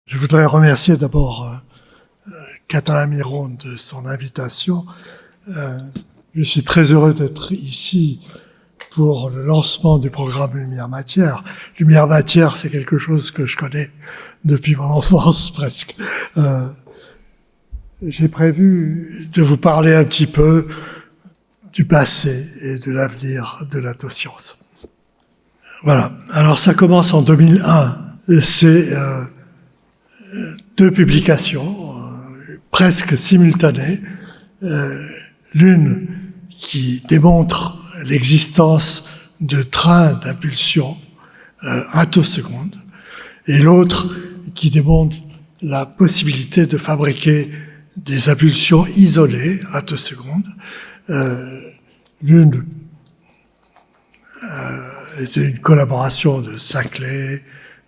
Je voudrais remercier d'abord Catalin Miron de son invitation. Je suis très heureux d'être ici pour le lancement du programme Lumière Matière. Lumière Matière, c'est quelque chose que je connais depuis mon enfance presque. J'ai prévu de vous parler un petit peu du passé et de l'avenir de l'autoscience. Voilà. Alors ça commence en 2001. C'est deux publications presque simultanées. L'une qui démontre l'existence de trains d'impulsion attosecondes et l'autre qui démontre la possibilité de fabriquer des impulsions isolées attosecondes. L'une était une collaboration de Saclay,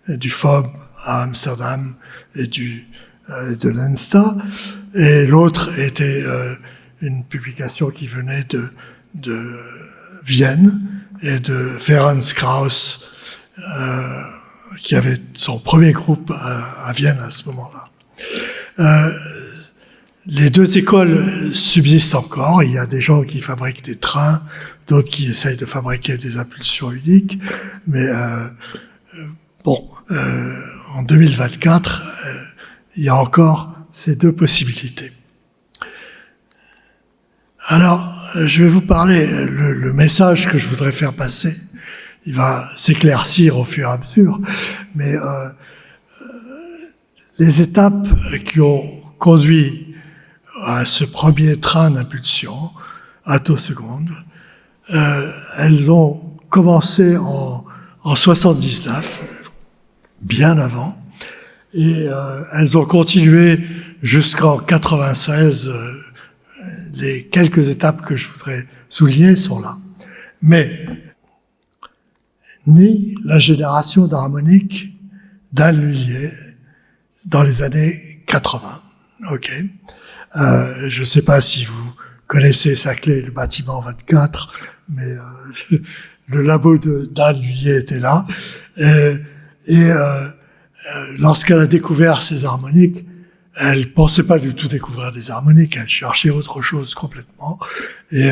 du FOB à Amsterdam et de l'ENSTA, et l'autre était une publication qui venait de Vienne et de Ferenc Krauss, qui avait son premier groupe à Vienne à ce moment-là. Les deux écoles subsistent encore. Il y a des gens qui fabriquent des trains, d'autres qui essayent de fabriquer des impulsions uniques, mais en 2024, il y a encore ces deux possibilités. Alors, je vais vous parler, le message que je voudrais faire passer, il va s'éclaircir au fur et à mesure, mais les étapes qui ont conduit à ce premier train d'impulsion, attosecondes, elles ont commencé en 79, bien avant, et elles ont continué jusqu'en 96. Les quelques étapes que je voudrais souligner sont là. Mais ni la génération d'harmonique d'Anne Lhuillier dans les années 80. Ok. Je ne sais pas si vous connaissez Saclay, le bâtiment 24, mais le labo d'Anne Lhuillier était là. Lorsqu'elle a découvert ces harmoniques, elle pensait pas du tout découvrir des harmoniques, elle cherchait autre chose complètement. Et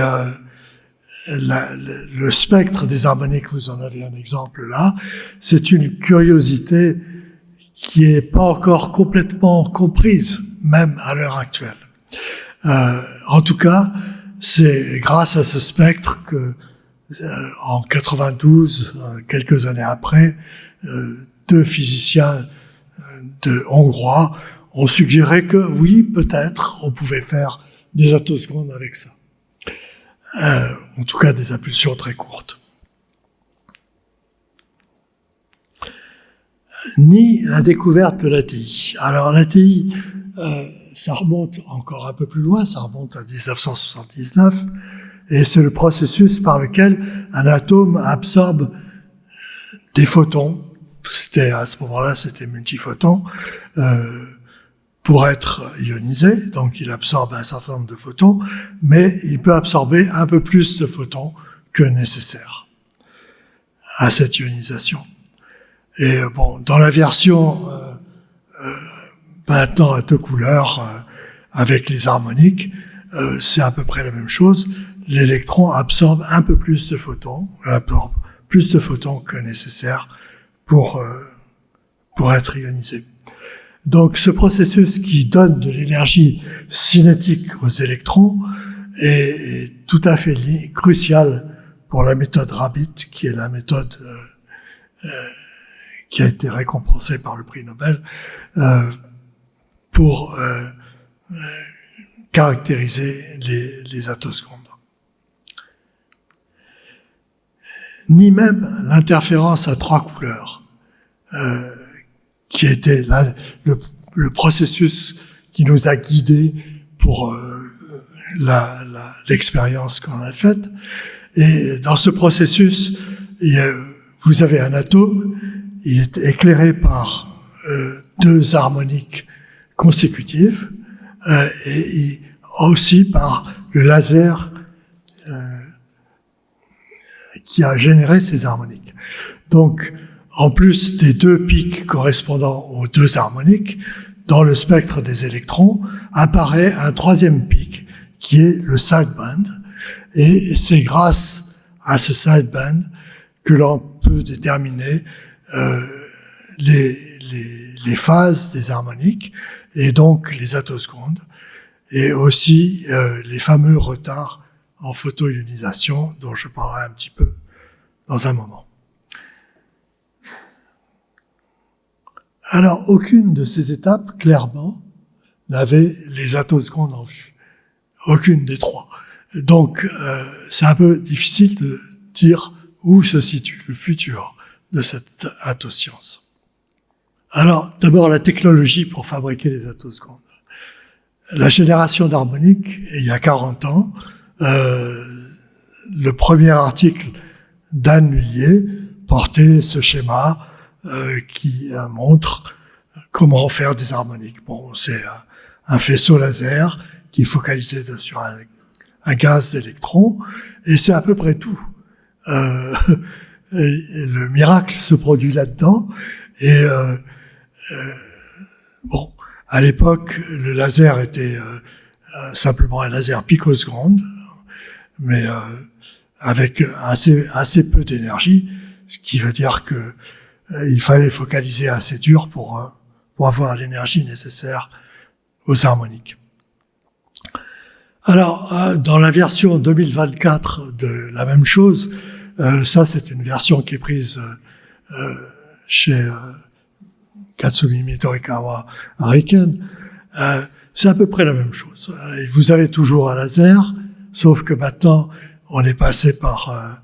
le spectre des harmoniques, vous en avez un exemple là, c'est une curiosité qui est pas encore complètement comprise, même à l'heure actuelle. En tout cas, c'est grâce à ce spectre que, en 92, quelques années après, deux physiciens hongrois ont suggéré que oui, peut-être, on pouvait faire des attosecondes avec ça. En tout cas, des impulsions très courtes. Ni la découverte de l'ATI. Alors l'ATI, ça remonte encore un peu plus loin, ça remonte à 1979, et c'est le processus par lequel un atome absorbe des photons. À ce moment-là, c'était multiphotons, pour être ionisé, donc il absorbe un certain nombre de photons, mais il peut absorber un peu plus de photons que nécessaire à cette ionisation. Et bon, dans la version maintenant à deux couleurs, avec les harmoniques, c'est à peu près la même chose. L'électron absorbe un peu plus de photons, absorbe plus de photons que nécessaire pour être ionisé. Donc, ce processus qui donne de l'énergie cinétique aux électrons est tout à fait crucial pour la méthode Rabbit, qui est la méthode qui a été récompensée par le prix Nobel, pour caractériser les attosecondes. Ni même l'interférence à trois couleurs, qui était là, le processus qui nous a guidés pour l'expérience qu'on a faite. Et dans ce processus, vous avez un atome, il est éclairé par deux harmoniques consécutives, et aussi par le laser qui a généré ces harmoniques. Donc, en plus des deux pics correspondant aux deux harmoniques, dans le spectre des électrons, apparaît un troisième pic, qui est le sideband. Et c'est grâce à ce sideband que l'on peut déterminer les phases des harmoniques, et donc les attosecondes, et aussi les fameux retards en photoionisation, dont je parlerai un petit peu dans un moment. Alors, aucune de ces étapes, clairement, n'avait les attosecondes en vue. Aucune des trois. Donc, c'est un peu difficile de dire où se situe le futur de cette attoscience. Alors, d'abord, la technologie pour fabriquer les attosecondes. La génération d'harmoniques, il y a 40 ans, le premier article d'Anne Mullier portait ce schéma qui montre comment faire des harmoniques. Bon, c'est un faisceau laser qui est focalisé sur un gaz d'électrons, et c'est à peu près tout. Le miracle se produit là-dedans, et bon, à l'époque, le laser était simplement un laser picoseconde, mais avec assez peu d'énergie, ce qui veut dire que il fallait focaliser assez dur pour avoir l'énergie nécessaire aux harmoniques. Alors, dans la version 2024 de la même chose, ça c'est une version qui est prise chez Katsumi Midorikawa à Riken, c'est à peu près la même chose. Vous avez toujours un laser, sauf que maintenant on est passé par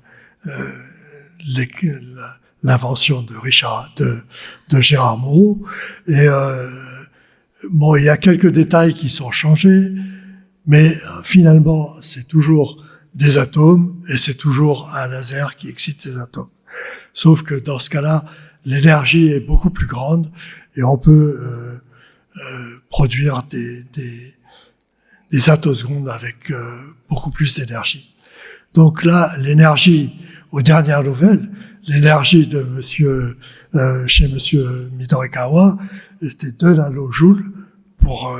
l'invention de Gérard Mourou, et bon, il y a quelques détails qui sont changés, mais finalement c'est toujours des atomes et c'est toujours un laser qui excite ces atomes. Sauf que dans ce cas-là, l'énergie est beaucoup plus grande et on peut produire des attosecondes avec beaucoup plus d'énergie. Donc là, l'énergie, aux dernières nouvelles, l'énergie de chez monsieur Midorikawa, c'était 2 nanojoules pour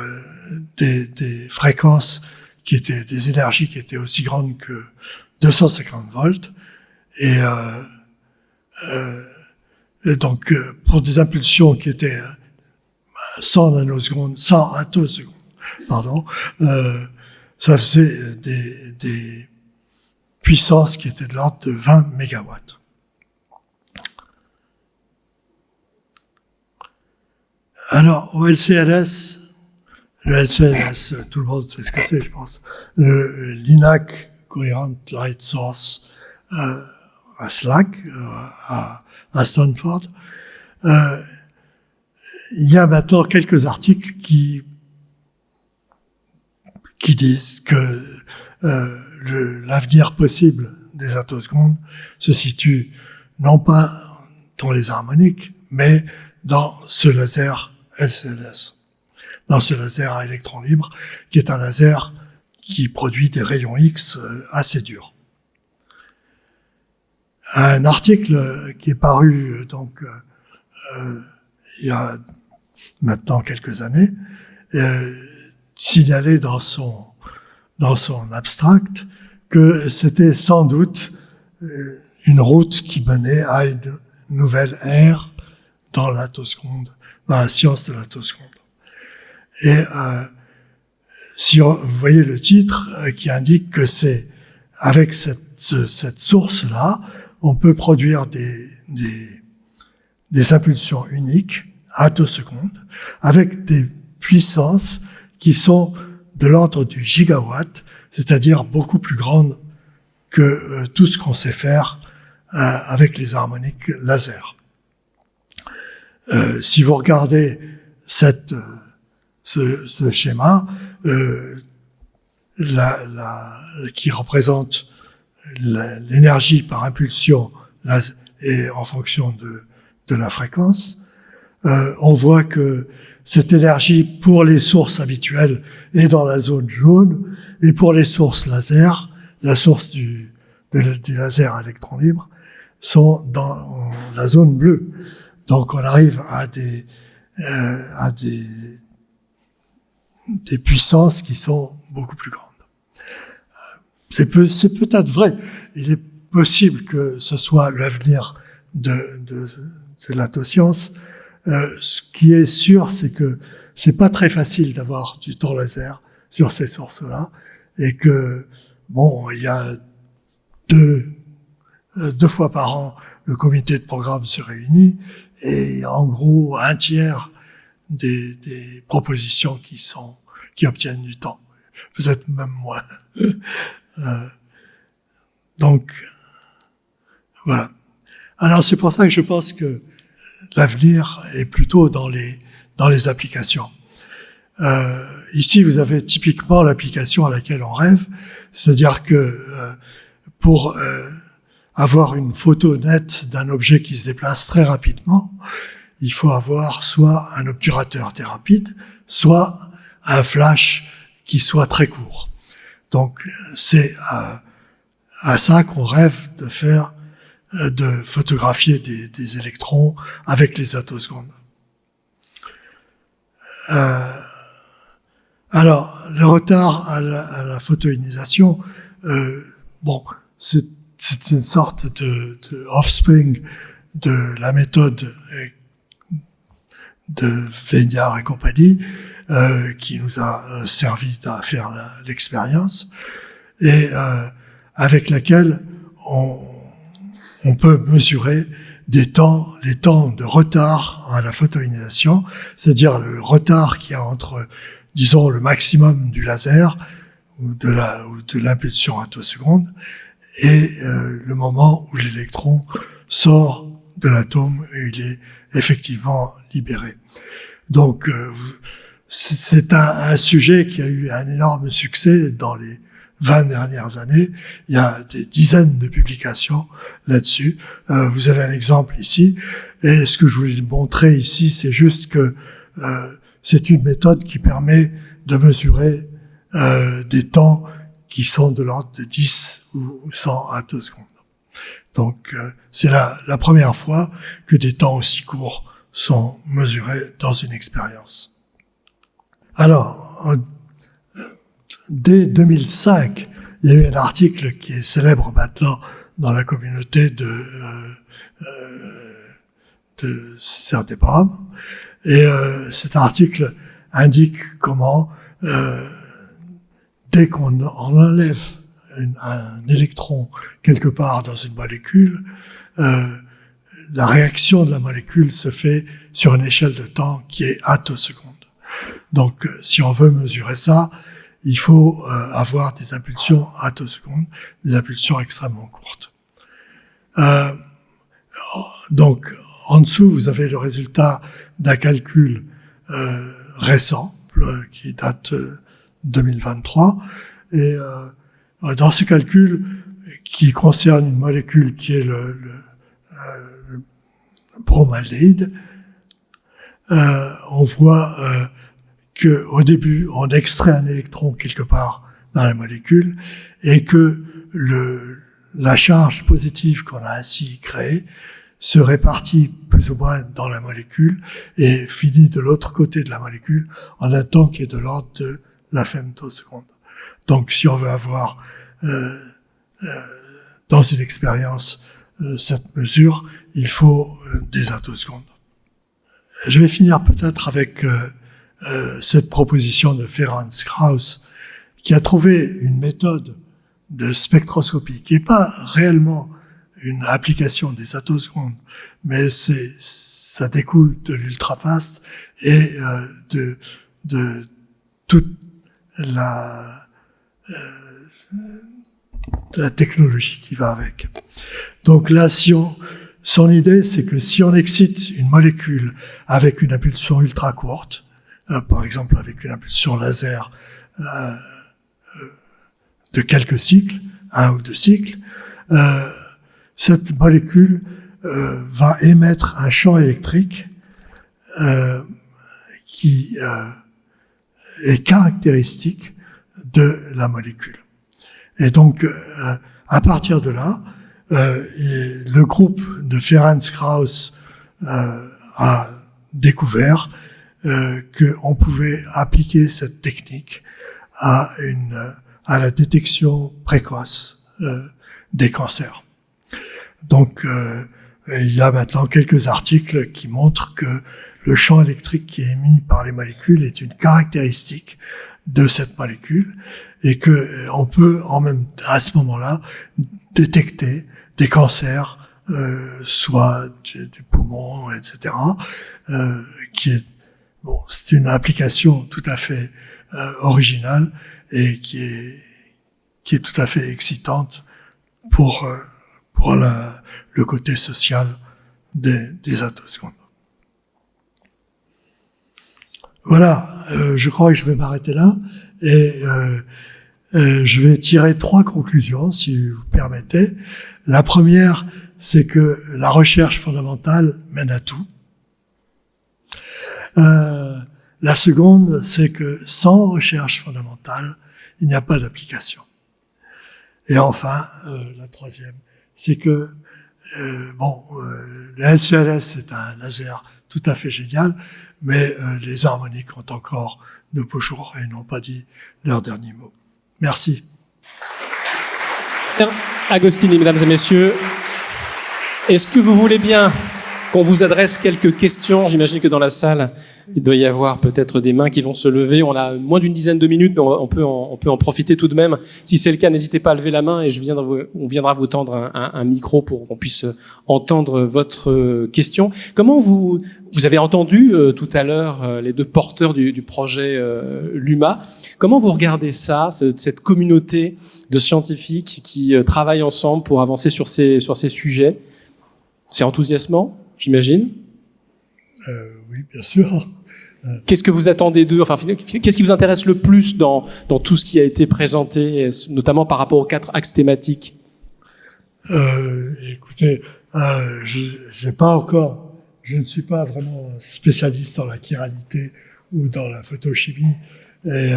des fréquences qui étaient des énergies qui étaient aussi grandes que 250 volts, et donc pour des impulsions qui étaient 100 attosecondes, pardon, ça faisait des puissances qui étaient de l'ordre de 20 mégawatts. Alors, au LCLS, tout le monde sait ce que c'est, je pense. L'INAC, Coherent Light Source, à SLAC, à Stanford. Il y a maintenant quelques articles qui disent que l'avenir possible des attosecondes se situe non pas dans les harmoniques, mais dans ce laser LCLS, dans ce laser à électrons libres, qui est un laser qui produit des rayons X assez durs. Un article qui est paru donc il y a maintenant quelques années signalait dans son abstract que c'était sans doute une route qui menait à une nouvelle ère dans l'attosconde, dans la science de l'attosconde. Et si vous voyez le titre qui indique que c'est avec cette source-là, on peut produire des impulsions uniques, attosecondes, avec des puissances qui sont de l'ordre du gigawatt, c'est-à-dire beaucoup plus grandes que tout ce qu'on sait faire avec les harmoniques laser. Si vous regardez ce schéma, qui représente l'énergie par impulsion et en fonction de la fréquence, on voit que cette énergie pour les sources habituelles est dans la zone jaune, et pour les sources laser, la source du laser à électrons libres, sont dans la zone bleue. Donc on arrive à des puissances qui sont beaucoup plus grandes. C'est peut-être vrai. Il est possible que ce soit l'avenir de l'attoscience. Ce qui est sûr, c'est que c'est pas très facile d'avoir du temps laser sur ces sources-là, et que bon, il y a deux fois par an, le comité de programme se réunit, et en gros, un tiers des propositions qui obtiennent du temps, peut-être même moins. Donc, voilà. Alors c'est pour ça que je pense que l'avenir est plutôt dans les applications. Ici, vous avez typiquement l'application à laquelle on rêve, c'est-à-dire que pour avoir une photo nette d'un objet qui se déplace très rapidement, il faut avoir soit un obturateur très rapide, soit un flash qui soit très court. Donc c'est à ça qu'on rêve de faire, de photographier des électrons avec les attosecondes. Alors, le retard à la photoionisation, bon, c'est une sorte de offspring de la méthode de Weinyard et compagnie, qui nous a servi à faire l'expérience, et avec laquelle on peut mesurer les temps de retard à la photoionisation, c'est-à-dire le retard qu'il y a entre, disons, le maximum du laser ou de l'impulsion attoseconde et le moment où l'électron sort de l'atome et il est effectivement libéré. Donc c'est un sujet qui a eu un énorme succès dans les 20 dernières années. Il y a des dizaines de publications là-dessus. Vous avez un exemple ici. Et ce que je voulais montrer ici, c'est juste que c'est une méthode qui permet de mesurer des temps qui sont de l'ordre de 10 ou 100 attosecondes. Donc c'est la première fois que des temps aussi courts sont mesurés dans une expérience. Alors, dès 2005, il y a eu un article qui est célèbre maintenant dans la communauté de CERT-EPROM, et cet article indique comment, dès qu'on enlève un électron quelque part dans une molécule, la réaction de la molécule se fait sur une échelle de temps qui est attoseconde. Donc, si on veut mesurer ça, il faut avoir des impulsions attosecondes, des impulsions extrêmement courtes. Donc, en dessous, vous avez le résultat d'un calcul récent, qui date 2023, et dans ce calcul, qui concerne une molécule qui est le bromaldéhyde, on voit que au début, on extrait un électron quelque part dans la molécule et que la charge positive qu'on a ainsi créée se répartit plus ou moins dans la molécule et finit de l'autre côté de la molécule en un temps qui est de l'ordre de la femtoseconde. Donc, si on veut avoir dans une expérience cette mesure, il faut des attosecondes. Je vais finir peut-être avec cette proposition de Ferenc Krauss, qui a trouvé une méthode de spectroscopie qui n'est pas réellement une application des attosecondes, mais ça découle de l'ultrafast et de toute la technologie qui va avec. Donc là, son idée, c'est que si on excite une molécule avec une impulsion ultra courte, par exemple avec une impulsion laser de quelques cycles, 1 ou 2 cycles, cette molécule va émettre un champ électrique qui est caractéristique de la molécule. Et donc, à partir de là, le groupe de Ferenc Krauss a découvert qu'on pouvait appliquer cette technique à la détection précoce des cancers. Donc, il y a maintenant quelques articles qui montrent que le champ électrique qui est émis par les molécules est une caractéristique de cette molécule et que on peut à ce moment-là détecter des cancers, soit du poumon, etc. C'est une application tout à fait originale et qui est tout à fait excitante pour le côté social des attosecondes. Voilà, je crois que je vais m'arrêter là et je vais tirer 3 conclusions, si vous permettez. La première, c'est que la recherche fondamentale mène à tout. La seconde, c'est que sans recherche fondamentale, il n'y a pas d'application. Et enfin, la troisième, c'est que le LCLS est un laser tout à fait génial, mais les harmoniques ont encore de beaux jours et n'ont pas dit leur dernier mot. Merci. Agostini, mesdames et messieurs, est-ce que vous voulez bien qu'on vous adresse quelques questions? J'imagine que dans la salle, il doit y avoir peut-être des mains qui vont se lever. On a moins d'une dizaine de minutes, mais on peut en profiter tout de même. Si c'est le cas, n'hésitez pas à lever la main et on viendra vous tendre un micro pour qu'on puisse entendre votre question. Comment vous avez entendu tout à l'heure les 2 porteurs du projet LUMA. Comment vous regardez ça, cette communauté de scientifiques qui travaillent ensemble pour avancer sur ces sujets? C'est enthousiasmant, j'imagine? Oui, bien sûr. Qu'est-ce que vous attendez d'eux? Enfin, qu'est-ce qui vous intéresse le plus dans tout ce qui a été présenté, notamment par rapport aux 4 axes thématiques? Écoutez, je ne suis pas vraiment spécialiste dans la chiralité ou dans la photochimie. Et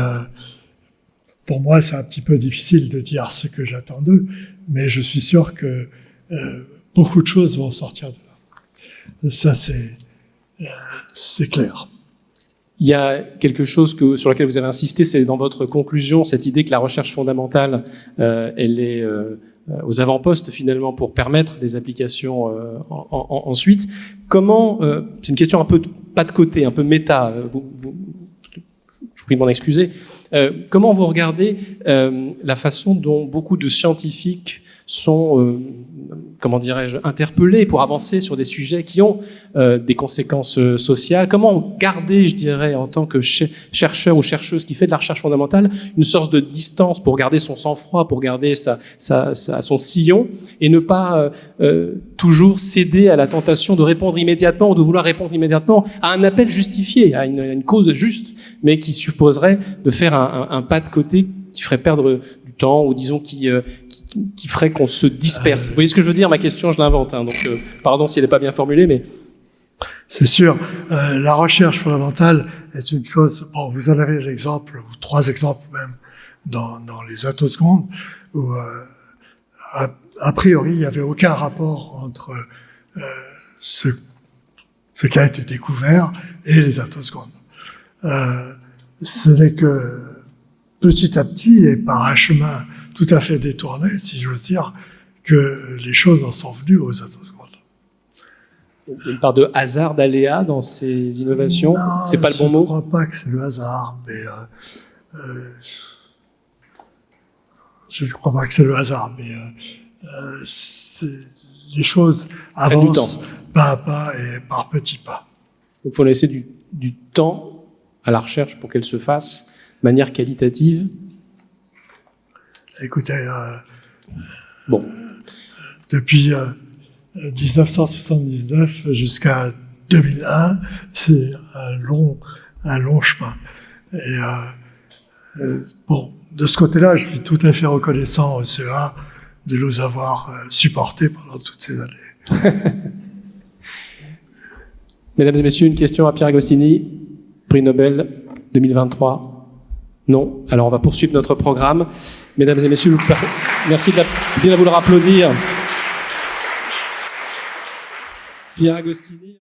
pour moi, c'est un petit peu difficile de dire ce que j'attends d'eux, mais je suis sûr que beaucoup de choses vont sortir de là. Ça, c'est clair. Il y a quelque chose sur lequel vous avez insisté, c'est dans votre conclusion, cette idée que la recherche fondamentale, elle est aux avant-postes finalement pour permettre des applications ensuite. Comment, c'est une question un peu pas de côté, un peu méta, je vous prie de m'en excuser. Comment vous regardez la façon dont beaucoup de scientifiques sont, comment dirais-je, interpellés pour avancer sur des sujets qui ont des conséquences sociales? Comment garder, je dirais, en tant que chercheur ou chercheuse qui fait de la recherche fondamentale, une sorte de distance pour garder son sang-froid, pour garder son sillon et ne pas toujours céder à la tentation de répondre immédiatement ou de vouloir répondre immédiatement à un appel justifié, à une cause juste, mais qui supposerait de faire un pas de côté qui ferait perdre du temps ou disons qui ferait qu'on se disperse. Vous voyez ce que je veux dire? Ma question, je l'invente. Donc, pardon si elle n'est pas bien formulée, mais... C'est sûr. La recherche fondamentale est une chose... Bon, vous en avez l'exemple, ou 3 exemples même, dans les attosecondes, où, a priori, il n'y avait aucun rapport entre ce qui a été découvert et les attosecondes. Ce n'est que petit à petit, et par un chemin tout à fait détourné, si j'ose dire, que les choses en sont venues aux attosecondes. Il y a une part de hasard, d'aléa dans ces innovations? Non, c'est pas le bon mot? Je ne crois pas que c'est le hasard, mais je ne crois pas que c'est le hasard, mais les choses avancent pas à pas et par petits pas. Donc il faut laisser du temps à la recherche pour qu'elle se fasse de manière qualitative. Écoutez, bon. Depuis 1979 jusqu'à 2001, c'est un long chemin. Et bon, de ce côté-là, je suis tout à fait reconnaissant au CEA de nous avoir supportés pendant toutes ces années. Mesdames et messieurs, une question à Pierre Agostini, prix Nobel 2023. Non. Alors, on va poursuivre notre programme. Mesdames et messieurs, merci de bien vouloir applaudir Pierre Agostini.